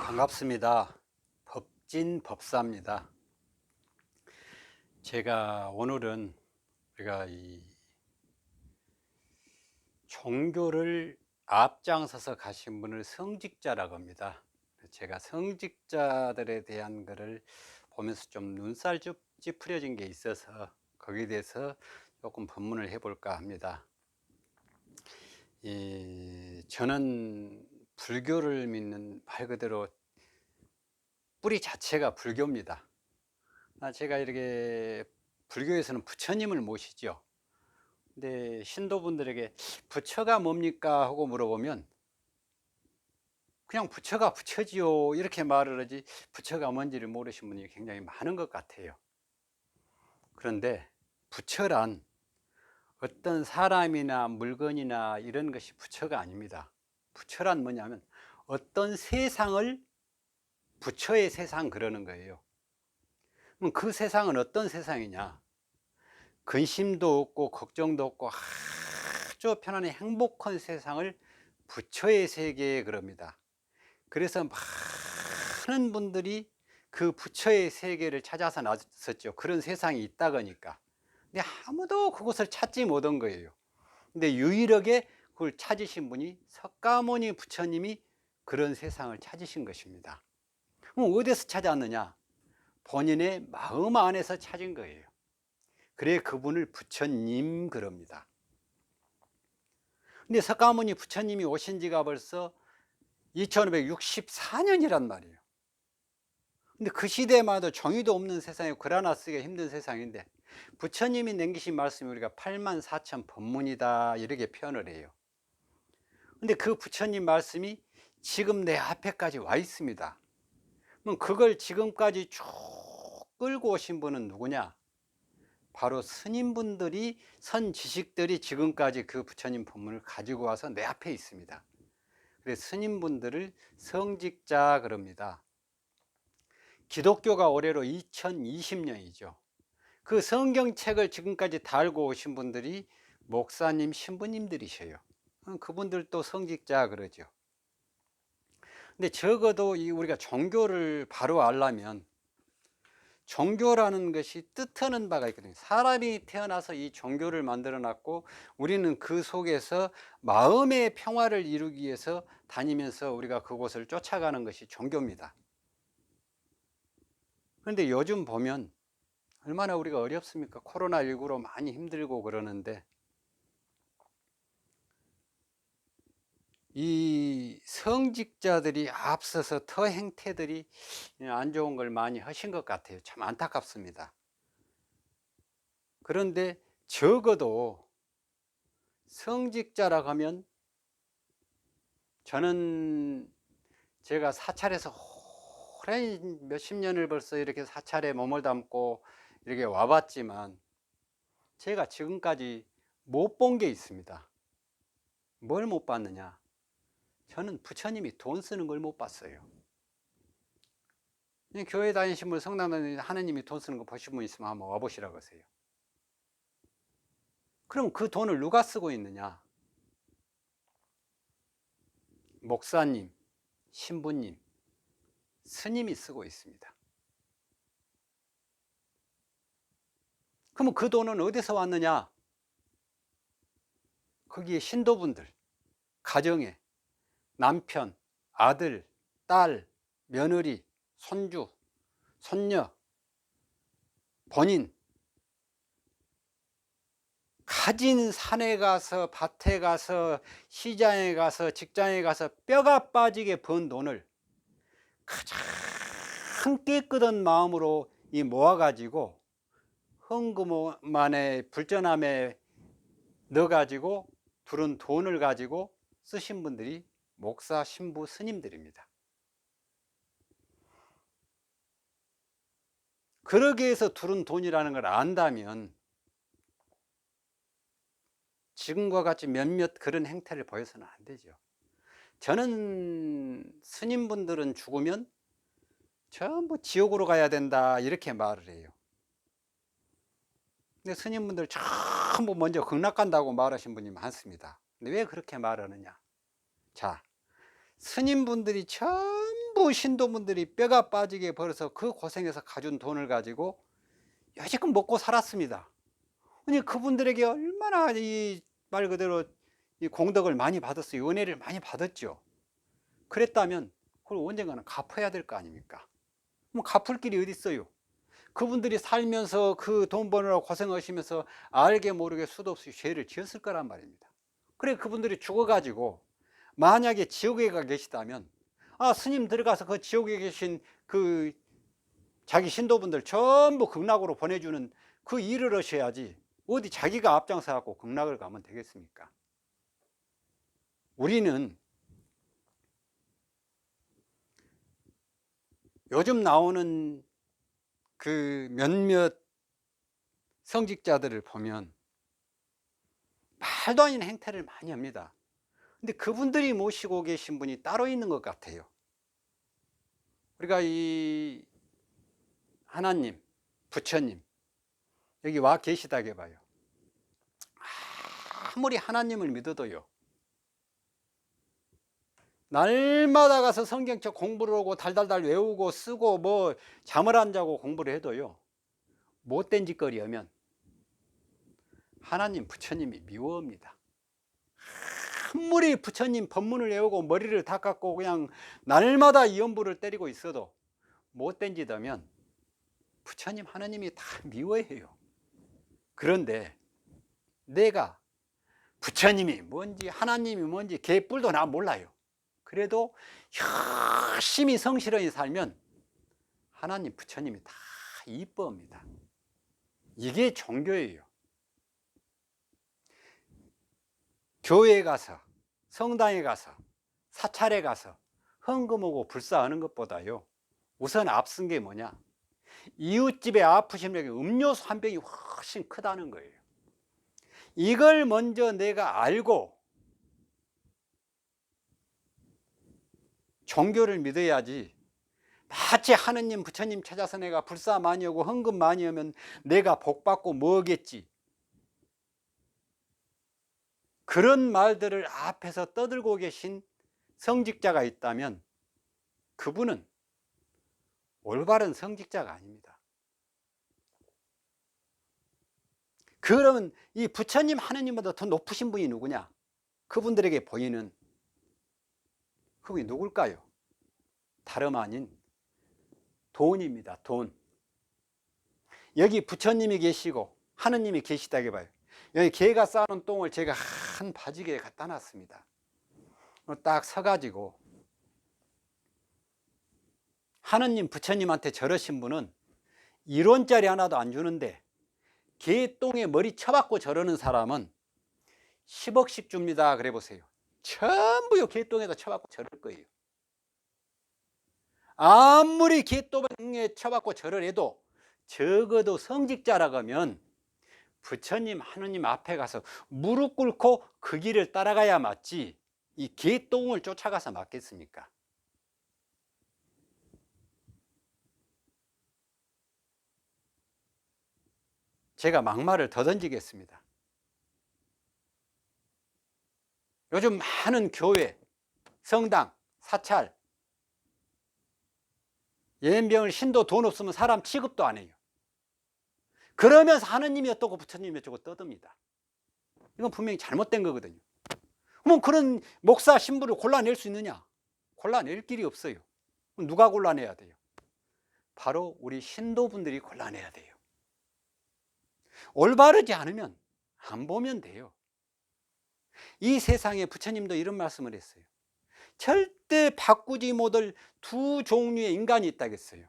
반갑습니다. 법진법사입니다. 제가 오늘은 우리가 이 종교를 앞장서서 가신 분을 성직자라고 합니다. 제가 성직자들에 대한 것을 보면서 좀 눈살 찌푸려진 게 있어서 거기에 대해서 조금 법문을 해볼까 합니다. 저는 불교를 믿는 말 그대로 뿌리 자체가 불교입니다. 제가 이렇게 불교에서는 부처님을 모시죠. 근데 신도분들에게 부처가 뭡니까 하고 물어보면 그냥 부처가 부처지요 이렇게 말을 하지 부처가 뭔지를 모르신 분이 굉장히 많은 것 같아요. 그런데 부처란 어떤 사람이나 물건이나 이런 것이 부처가 아닙니다. 부처란 뭐냐면 어떤 세상을 부처의 세상 그러는 거예요. 그럼 그 세상은 어떤 세상이냐? 근심도 없고 걱정도 없고 아주 편안히 행복한 세상을 부처의 세계 그럽니다. 그래서 많은 분들이 그 부처의 세계를 찾아서 나섰죠. 그런 세상이 있다거니까. 근데 아무도 그곳을 찾지 못한 거예요. 근데 유일하게 그걸 찾으신 분이 석가모니 부처님이 그런 세상을 찾으신 것입니다. 그럼 어디서 찾았느냐? 본인의 마음 안에서 찾은 거예요. 그래 그분을 부처님 그럽니다. 근데 석가모니 부처님이 오신 지가 벌써 2564년이란 말이에요. 근데 그 시대만 해도 종이도 없는 세상에 글 하나 쓰기가 힘든 세상인데 부처님이 남기신 말씀이 우리가 84,000 법문이다 이렇게 표현을 해요. 근데 그 부처님 말씀이 지금 내 앞에까지 와 있습니다. 그럼 그걸 지금까지 쭉 끌고 오신 분은 누구냐? 바로 스님분들이 선지식들이 지금까지 그 부처님 법문을 가지고 와서 내 앞에 있습니다. 그래서 스님분들을 성직자 그럽니다. 기독교가 올해로 2020년이죠. 그 성경책을 지금까지 달고 오신 분들이 목사님, 신부님들이셔요. 그분들도 성직자 그러죠. 근데 적어도 우리가 종교를 바로 알려면 종교라는 것이 뜻하는 바가 있거든요. 사람이 태어나서 이 종교를 만들어 놨고 우리는 그 속에서 마음의 평화를 이루기 위해서 다니면서 우리가 그곳을 쫓아가는 것이 종교입니다. 그런데 요즘 보면 얼마나 우리가 어렵습니까? 코로나19로 많이 힘들고 그러는데 이 성직자들이 앞서서 더 행태들이 안 좋은 걸 많이 하신 것 같아요. 참 안타깝습니다. 그런데 적어도 성직자라고 하면 저는 제가 사찰에서 오랜 몇십 년을 벌써 이렇게 사찰에 몸을 담고 이렇게 와봤지만 제가 지금까지 못 본 게 있습니다. 뭘 못 봤느냐? 저는 부처님이 돈 쓰는 걸 못 봤어요. 교회 다니신 분 성남에 하느님이 돈 쓰는 거 보신 분 있으면 한번 와보시라고 하세요. 그럼 그 돈을 누가 쓰고 있느냐? 목사님, 신부님, 스님이 쓰고 있습니다. 그러면 그 돈은 어디서 왔느냐? 거기에 신도분들, 가정에 남편, 아들, 딸, 며느리, 손주, 손녀, 본인 가진 산에 가서 밭에 가서 시장에 가서 직장에 가서 뼈가 빠지게 번 돈을 가장 깨끗한 마음으로 모아가지고 헌금만에 불전함에 넣어가지고 두른 돈을 가지고 쓰신 분들이 목사, 신부, 스님들입니다. 그러기 위해서 두른 돈이라는 걸 안다면 지금과 같이 몇몇 그런 행태를 보여서는 안 되죠. 저는 스님분들은 죽으면 전부 지옥으로 가야 된다 이렇게 말을 해요. 근데 스님분들 전부 먼저 극락 간다고 말하신 분이 많습니다. 근데 왜 그렇게 말하느냐? 자, 스님분들이 전부 전부 신도분들이 뼈가 빠지게 벌어서 그 고생해서 가진 돈을 가지고 여지껏 먹고 살았습니다. 아니 그분들에게 얼마나 이 말 그대로 이 공덕을 많이 받았어요. 은혜를 많이 받았죠. 그랬다면 그걸 언젠가는 갚아야 될 거 아닙니까? 뭐 갚을 길이 어디 있어요? 그분들이 살면서 그 돈 버느라고 고생하시면서 알게 모르게 수도 없이 죄를 지었을 거란 말입니다. 그래 그분들이 죽어가지고 만약에 지옥에 가 계시다면 스님 들어가서 그 지옥에 계신 그 자기 신도분들 전부 극락으로 보내주는 그 일을 하셔야지 어디 자기가 앞장서 갖고 극락을 가면 되겠습니까? 우리는 요즘 나오는 그 몇몇 성직자들을 보면 말도 아닌 행태를 많이 합니다. 근데 그분들이 모시고 계신 분이 따로 있는 것 같아요. 우리가 이 하나님, 부처님 여기 와 계시다게 봐요. 아무리 하나님을 믿어도요, 날마다 가서 성경책 공부를 하고 달달달 외우고 쓰고 뭐 잠을 안 자고 공부를 해도요, 못된 짓거리 하면 하나님 부처님이 미워합니다. 아무리 부처님 법문을 외우고 머리를 닦았고 그냥 날마다 이연부를 때리고 있어도 못된 짓 하면 부처님 하나님이 다 미워해요. 그런데 내가 부처님이 뭔지 하나님이 뭔지 개뿔도 나 몰라요. 그래도 열심히 성실하게 살면 하나님 부처님이 다 이뻐합니다. 이게 종교예요. 교회에 가서 성당에 가서 사찰에 가서 헌금하고 불사하는 것보다요, 우선 앞선 게 뭐냐, 이웃집에 아프신 분에게 음료수 한 병이 훨씬 크다는 거예요. 이걸 먼저 내가 알고 종교를 믿어야지, 마치 하느님 부처님 찾아서 내가 불사 많이 하고 헌금 많이 하면 내가 복 받고 뭐겠지, 그런 말들을 앞에서 떠들고 계신 성직자가 있다면 그분은 올바른 성직자가 아닙니다. 그러면 이 부처님 하느님보다 더 높으신 분이 누구냐? 그분들에게 보이는 그분이 누굴까요? 다름 아닌 돈입니다. 돈. 여기 부처님이 계시고 하느님이 계시다게 봐요. 여기 개가 싸는 똥을 제가 한 바지개에 갖다 놨습니다. 딱 서가지고 하느님 부처님한테 저러신 분은 1원짜리 하나도 안 주는데 개똥에 머리 쳐박고 저러는 사람은 10억씩 줍니다. 그래 보세요. 전부요 개똥에다 쳐박고 저럴 거예요. 아무리 개똥에 쳐박고 절을 해도 적어도 성직자라고 하면 부처님 하느님 앞에 가서 무릎 꿇고 그 길을 따라가야 맞지, 이 개똥을 쫓아가서 맞겠습니까? 제가 막말을 더 던지겠습니다. 요즘 많은 교회, 성당, 사찰, 예병을 신도 돈 없으면 사람 취급도 안 해요. 그러면서 하느님이 어떠고 부처님이 어쩌고 떠듭니다. 이건 분명히 잘못된 거거든요. 그럼 그런 목사 신부를 골라낼 수 있느냐? 골라낼 길이 없어요. 누가 골라내야 돼요? 바로 우리 신도분들이 골라내야 돼요. 올바르지 않으면 안 보면 돼요. 이 세상에 부처님도 이런 말씀을 했어요. 절대 바꾸지 못할 두 종류의 인간이 있다겠어요.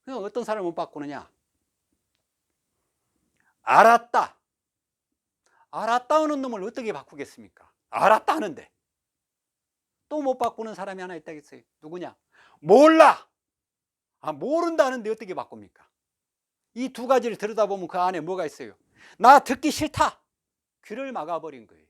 그럼 어떤 사람을 못 바꾸느냐? 알았다 하는 놈을 어떻게 바꾸겠습니까? 알았다 하는데 또 못 바꾸는 사람이 하나 있다겠어요. 누구냐? 몰라. 모른다는데 어떻게 바꿉니까? 이 두 가지를 들여다보면 그 안에 뭐가 있어요? 나 듣기 싫다. 귀를 막아버린 거예요.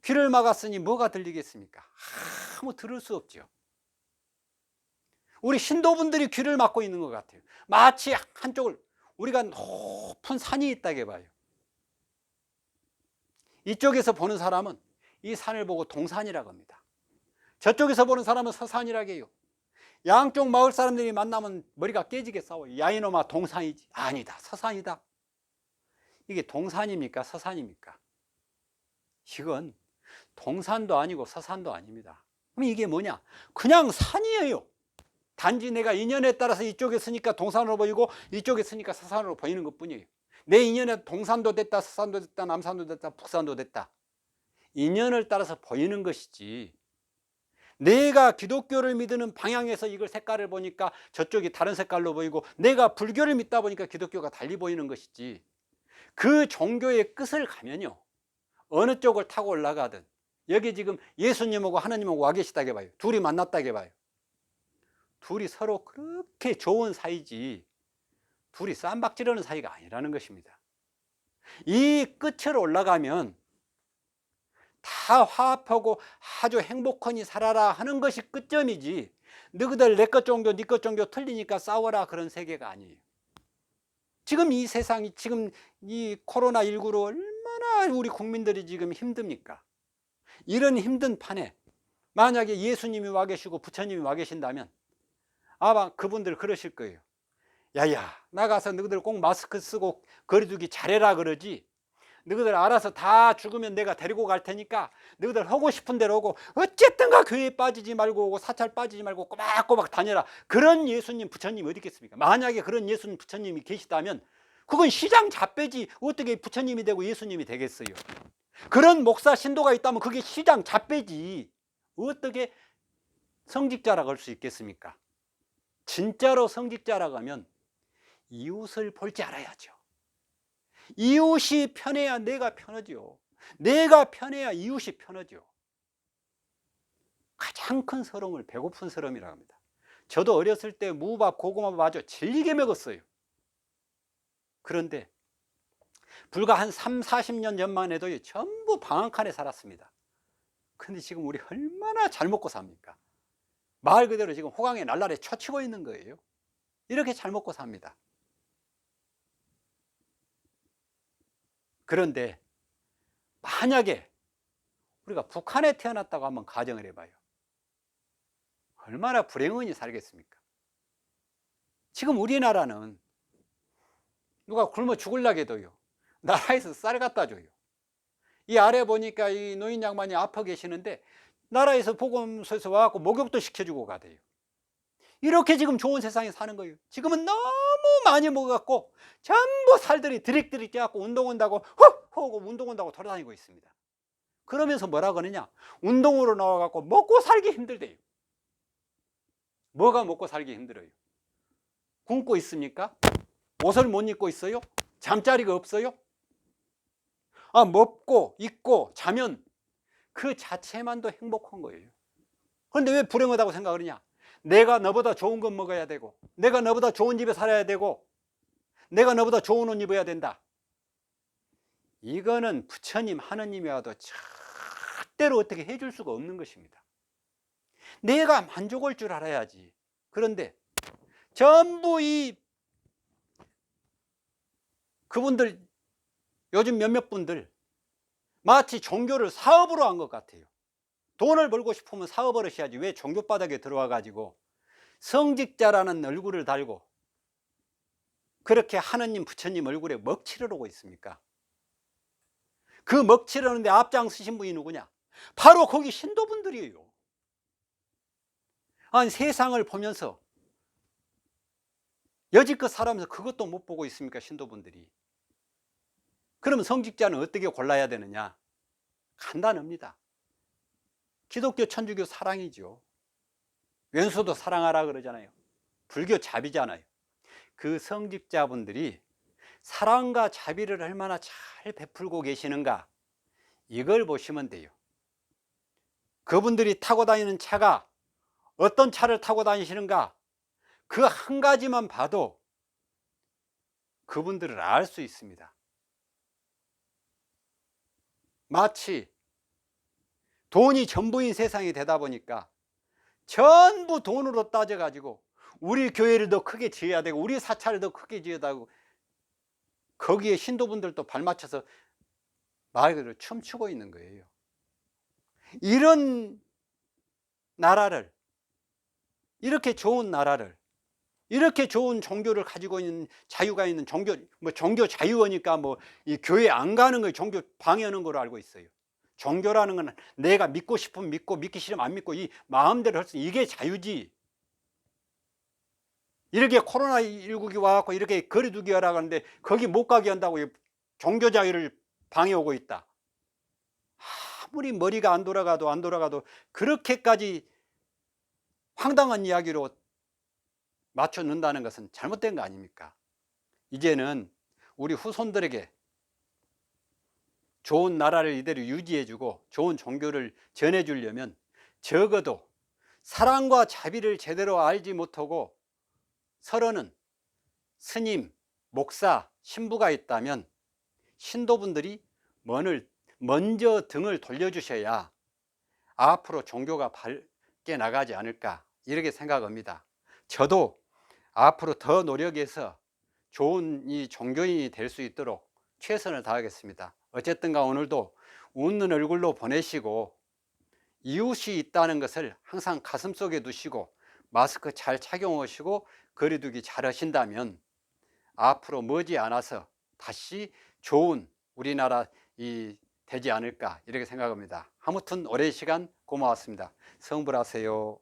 귀를 막았으니 뭐가 들리겠습니까? 아무 들을 수 없죠. 우리 신도분들이 귀를 막고 있는 것 같아요. 마치 한쪽을, 우리가 높은 산이 있다게 봐요. 이쪽에서 보는 사람은 이 산을 보고 동산이라고 합니다. 저쪽에서 보는 사람은 서산이라고 해요. 양쪽 마을 사람들이 만나면 머리가 깨지게 싸워요. 야 이놈아 동산이지. 아니다 서산이다. 이게 동산입니까 서산입니까? 이건 동산도 아니고 서산도 아닙니다. 그럼 이게 뭐냐? 그냥 산이에요. 단지 내가 인연에 따라서 이쪽에 서니까 동산으로 보이고 이쪽에 서니까 서산으로 보이는 것뿐이에요. 내 인연에 동산도 됐다 서산도 됐다 남산도 됐다 북산도 됐다. 인연을 따라서 보이는 것이지, 내가 기독교를 믿는 방향에서 이걸 색깔을 보니까 저쪽이 다른 색깔로 보이고, 내가 불교를 믿다 보니까 기독교가 달리 보이는 것이지, 그 종교의 끝을 가면요 어느 쪽을 타고 올라가든, 여기 지금 예수님하고 하나님하고 와 계시다게 봐요. 둘이 만났다게 봐요. 둘이 서로 그렇게 좋은 사이지 둘이 쌈박지르는 사이가 아니라는 것입니다. 이 끝으로 올라가면 다 화합하고 아주 행복하니 살아라 하는 것이 끝점이지, 너희들 내 것 종교 네 것 종교 틀리니까 싸워라 그런 세계가 아니에요. 지금 이 세상이, 지금 이 코로나19로 얼마나 우리 국민들이 지금 힘듭니까? 이런 힘든 판에 만약에 예수님이 와 계시고 부처님이 와 계신다면 아마 그분들 그러실 거예요. 야야 나가서 너희들 꼭 마스크 쓰고 거리두기 잘해라 그러지, 너희들 알아서 다 죽으면 내가 데리고 갈 테니까 너희들 하고 싶은 대로 오고 어쨌든가 교회에 빠지지 말고 오고 사찰 빠지지 말고 꼬박꼬박 다녀라. 그런 예수님 부처님 어디 있겠습니까? 만약에 그런 예수님 부처님이 계시다면 그건 시장 잡배지 어떻게 부처님이 되고 예수님이 되겠어요? 그런 목사 신도가 있다면 그게 시장 잡배지 어떻게 성직자라고 할 수 있겠습니까? 진짜로 성직자라고 하면 이웃을 볼 줄 알아야죠. 이웃이 편해야 내가 편하죠. 내가 편해야 이웃이 편하죠. 가장 큰 서러움을 배고픈 서러움이라고 합니다. 저도 어렸을 때 무밥 고구마밥 아주 질리게 먹었어요. 그런데 불과 한 30-40년 전만 해도 전부 방앗간에 살았습니다. 근데 지금 우리 얼마나 잘 먹고 삽니까? 말 그대로 지금 호강에 날라리 쳐치고 있는 거예요. 이렇게 잘 먹고 삽니다. 그런데 만약에 우리가 북한에 태어났다고 한번 가정을 해봐요. 얼마나 불행하니 살겠습니까? 지금 우리나라는 누가 굶어 죽으려고 해도요 나라에서 쌀 갖다 줘요. 이 아래 보니까 이 노인 양반이 아파 계시는데 나라에서 보건소에서 와갖고 목욕도 시켜주고 가대요. 이렇게 지금 좋은 세상에 사는 거예요. 지금은 너무 많이 먹어갖고 전부 살들이 드릭드릭 쪄갖고 운동 온다고 훅 운동 온다고 돌아다니고 있습니다. 그러면서 뭐라 그러냐, 운동으로 나와갖고 먹고 살기 힘들대요. 뭐가 먹고 살기 힘들어요? 굶고 있습니까? 옷을 못 입고 있어요? 잠자리가 없어요? 먹고 입고 자면 그 자체만도 행복한 거예요. 그런데 왜 불행하다고 생각을 하냐? 내가 너보다 좋은 것 먹어야 되고, 내가 너보다 좋은 집에 살아야 되고, 내가 너보다 좋은 옷 입어야 된다. 이거는 부처님 하느님이 와도 절대로 어떻게 해줄 수가 없는 것입니다. 내가 만족할 줄 알아야지. 그런데 전부 그분들 요즘 몇몇 분들 마치 종교를 사업으로 한 것 같아요. 돈을 벌고 싶으면 사업을 하셔야지 왜 종교바닥에 들어와 가지고 성직자라는 얼굴을 달고 그렇게 하느님 부처님 얼굴에 먹칠을 하고 있습니까? 그 먹칠을 하는데 앞장서신 분이 누구냐? 바로 거기 신도분들이에요. 아니 세상을 보면서 여지껏 살아면서 그것도 못 보고 있습니까? 신도분들이. 그러면 성직자는 어떻게 골라야 되느냐? 간단합니다. 기독교 천주교 사랑이죠. 왼수도 사랑하라 그러잖아요. 불교 자비잖아요. 그 성직자분들이 사랑과 자비를 얼마나 잘 베풀고 계시는가, 이걸 보시면 돼요. 그분들이 타고 다니는 차가 어떤 차를 타고 다니시는가, 그 한 가지만 봐도 그분들을 알 수 있습니다. 마치 돈이 전부인 세상이 되다 보니까 전부 돈으로 따져가지고 우리 교회를 더 크게 지어야 되고 우리 사찰을 더 크게 지어야 되고 거기에 신도분들도 발맞춰서 말 그대로 춤추고 있는 거예요. 이런 나라를, 이렇게 좋은 나라를, 이렇게 좋은 종교를 가지고 있는, 자유가 있는 종교, 뭐 종교 자유니까 뭐 이 교회 안 가는 거 종교 방해하는 거로 알고 있어요. 종교라는 건 내가 믿고 싶으면 믿고 믿기 싫으면 안 믿고 이 마음대로 할 수, 이게 자유지. 이렇게 코로나19가 와갖고 이렇게 거리두기 하라고 하는데 거기 못 가게 한다고 종교 자유를 방해하고 있다. 아무리 머리가 안 돌아가도 그렇게까지 황당한 이야기로 맞춰 넣는다는 것은 잘못된 거 아닙니까? 이제는 우리 후손들에게 좋은 나라를 이대로 유지해주고 좋은 종교를 전해주려면 적어도 사랑과 자비를 제대로 알지 못하고 서로는 스님, 목사, 신부가 있다면 신도분들이 먼저 등을 돌려주셔야 앞으로 종교가 밝게 나가지 않을까, 이렇게 생각합니다. 저도 앞으로 더 노력해서 좋은 이 종교인이 될 수 있도록 최선을 다하겠습니다. 어쨌든가 오늘도 웃는 얼굴로 보내시고 이웃이 있다는 것을 항상 가슴속에 두시고 마스크 잘 착용하시고 거리두기 잘 하신다면 앞으로 머지않아서 다시 좋은 우리나라 되지 않을까, 이렇게 생각합니다. 아무튼 오랜 시간 고마웠습니다. 성불하세요.